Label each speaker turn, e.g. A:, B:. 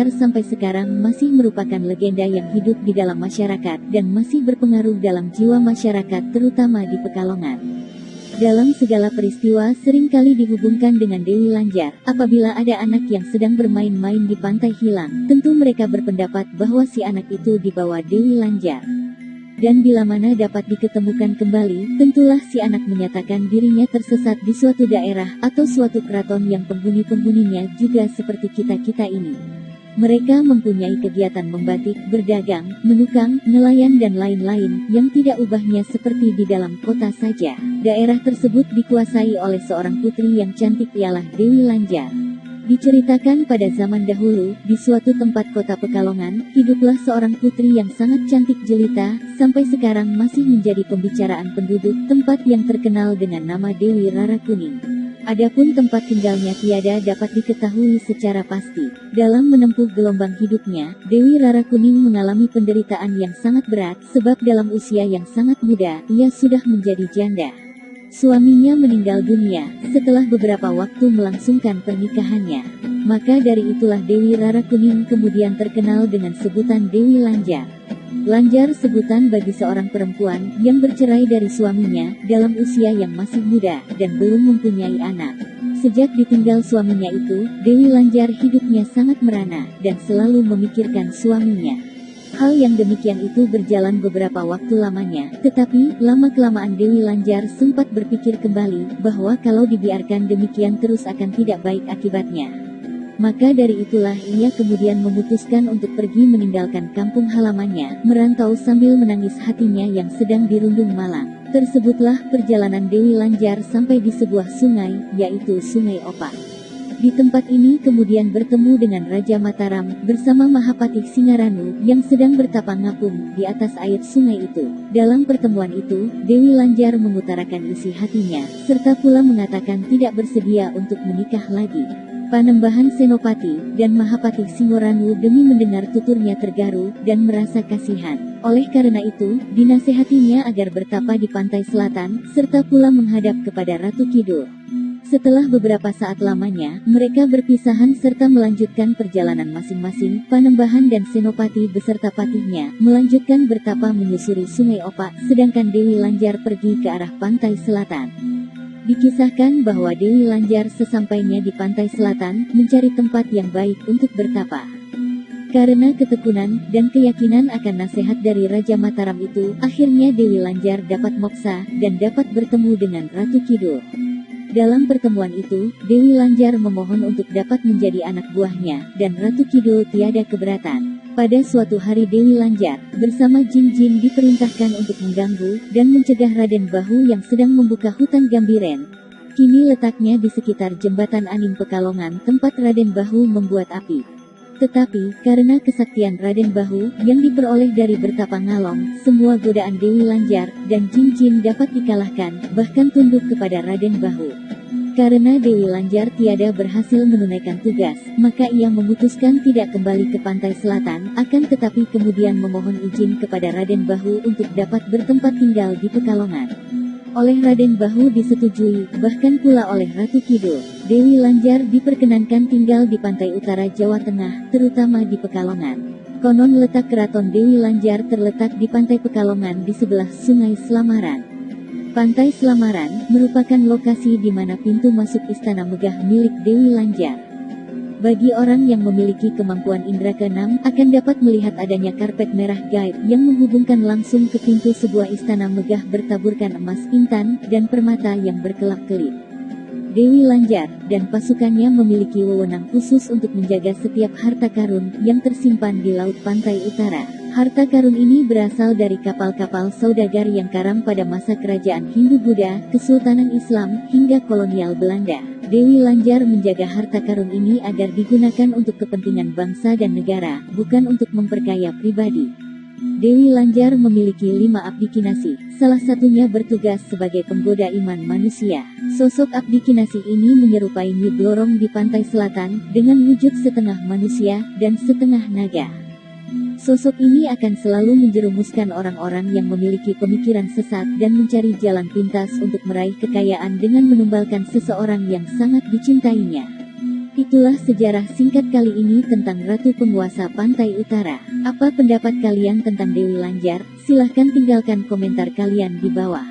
A: Lanjar sampai sekarang masih merupakan legenda yang hidup di dalam masyarakat dan masih berpengaruh dalam jiwa masyarakat terutama di Pekalongan. Dalam segala peristiwa seringkali dihubungkan dengan Dewi Lanjar. Apabila ada anak yang sedang bermain-main di pantai hilang, tentu mereka berpendapat bahwa si anak itu dibawa Dewi Lanjar. Dan bila mana dapat diketemukan kembali, tentulah si anak menyatakan dirinya tersesat di suatu daerah atau suatu keraton yang penghuni-penghuninya juga seperti kita-kita ini. Mereka mempunyai kegiatan membatik, berdagang, menukang, nelayan dan lain-lain, yang tidak ubahnya seperti di dalam kota saja. Daerah tersebut dikuasai oleh seorang putri yang cantik ialah Dewi Lanjar. Diceritakan pada zaman dahulu, di suatu tempat kota Pekalongan, hiduplah seorang putri yang sangat cantik jelita, sampai sekarang masih menjadi pembicaraan penduduk tempat yang terkenal dengan nama Dewi Rara Kuning. Adapun tempat tinggalnya tiada dapat diketahui secara pasti. Dalam menempuh gelombang hidupnya, Dewi Rara Kuning mengalami penderitaan yang sangat berat, sebab dalam usia yang sangat muda, ia sudah menjadi janda. Suaminya meninggal dunia setelah beberapa waktu melangsungkan pernikahannya. Maka dari itulah Dewi Rara Kuning kemudian terkenal dengan sebutan Dewi Lanjar. Lanjar sebutan bagi seorang perempuan yang bercerai dari suaminya dalam usia yang masih muda dan belum mempunyai anak. Sejak ditinggal suaminya itu, Dewi Lanjar hidupnya sangat merana dan selalu memikirkan suaminya. Hal yang demikian itu berjalan beberapa waktu lamanya, tetapi lama-kelamaan Dewi Lanjar sempat berpikir kembali bahwa kalau dibiarkan demikian terus akan tidak baik akibatnya. Maka dari itulah ia kemudian memutuskan untuk pergi meninggalkan kampung halamannya, merantau sambil menangis hatinya yang sedang dirundung malang. Tersebutlah perjalanan Dewi Lanjar sampai di sebuah sungai, yaitu Sungai Opak. Di tempat ini kemudian bertemu dengan Raja Mataram bersama Mahapati Singaranu yang sedang bertapa ngapung di atas air sungai itu. Dalam pertemuan itu, Dewi Lanjar mengutarakan isi hatinya, serta pula mengatakan tidak bersedia untuk menikah lagi. Panembahan Senopati dan Mahapati Singaranu demi mendengar tuturnya tergaru dan merasa kasihan. Oleh karena itu, dinasehatinya agar bertapa di pantai selatan, serta pula menghadap kepada Ratu Kidul. Setelah beberapa saat lamanya, mereka berpisahan serta melanjutkan perjalanan masing-masing. Panembahan dan Senopati beserta patihnya melanjutkan bertapa menyusuri Sungai Opak, sedangkan Dewi Lanjar pergi ke arah pantai selatan. Dikisahkan bahwa Dewi Lanjar sesampainya di pantai selatan mencari tempat yang baik untuk bertapa. Karena ketekunan dan keyakinan akan nasihat dari Raja Mataram itu, akhirnya Dewi Lanjar dapat moksa dan dapat bertemu dengan Ratu Kidul. Dalam pertemuan itu, Dewi Lanjar memohon untuk dapat menjadi anak buahnya, dan Ratu Kidul tiada keberatan. Pada suatu hari Dewi Lanjar, bersama jin-jin diperintahkan untuk mengganggu, dan mencegah Raden Bahu yang sedang membuka hutan Gambiren. Kini letaknya di sekitar jembatan Anim Pekalongan tempat Raden Bahu membuat api. Tetapi, karena kesaktian Raden Bahu yang diperoleh dari bertapa ngalong, semua godaan Dewi Lanjar dan jin-jin dapat dikalahkan, bahkan tunduk kepada Raden Bahu. Karena Dewi Lanjar tiada berhasil menunaikan tugas, maka ia memutuskan tidak kembali ke pantai selatan, akan tetapi kemudian memohon izin kepada Raden Bahu untuk dapat bertempat tinggal di Pekalongan. Oleh Raden Bahu disetujui, bahkan pula oleh Ratu Kidul. Dewi Lanjar diperkenankan tinggal di pantai utara Jawa Tengah, terutama di Pekalongan. Konon letak keraton Dewi Lanjar terletak di pantai Pekalongan di sebelah Sungai Selamaran. Pantai Selamaran merupakan lokasi di mana pintu masuk istana megah milik Dewi Lanjar. Bagi orang yang memiliki kemampuan indera keenam, akan dapat melihat adanya karpet merah gaib yang menghubungkan langsung ke pintu sebuah istana megah bertaburkan emas, intan, dan permata yang berkelap-kelip. Dewi Lanjar dan pasukannya memiliki wewenang khusus untuk menjaga setiap harta karun yang tersimpan di laut pantai utara. Harta karun ini berasal dari kapal-kapal saudagar yang karam pada masa kerajaan Hindu-Buddha, Kesultanan Islam, hingga kolonial Belanda. Dewi Lanjar menjaga harta karun ini agar digunakan untuk kepentingan bangsa dan negara, bukan untuk memperkaya pribadi. Dewi Lanjar memiliki 5 abdi kinasi, salah satunya bertugas sebagai penggoda iman manusia. Sosok abdi kinasi ini menyerupai Nyi Blorong di pantai selatan, dengan wujud setengah manusia dan setengah naga. Sosok ini akan selalu menjerumuskan orang-orang yang memiliki pemikiran sesat dan mencari jalan pintas untuk meraih kekayaan dengan menumbalkan seseorang yang sangat dicintainya. Itulah sejarah singkat kali ini tentang Ratu Penguasa Pantai Utara. Apa pendapat kalian tentang Dewi Lanjar? Silahkan tinggalkan komentar kalian di bawah.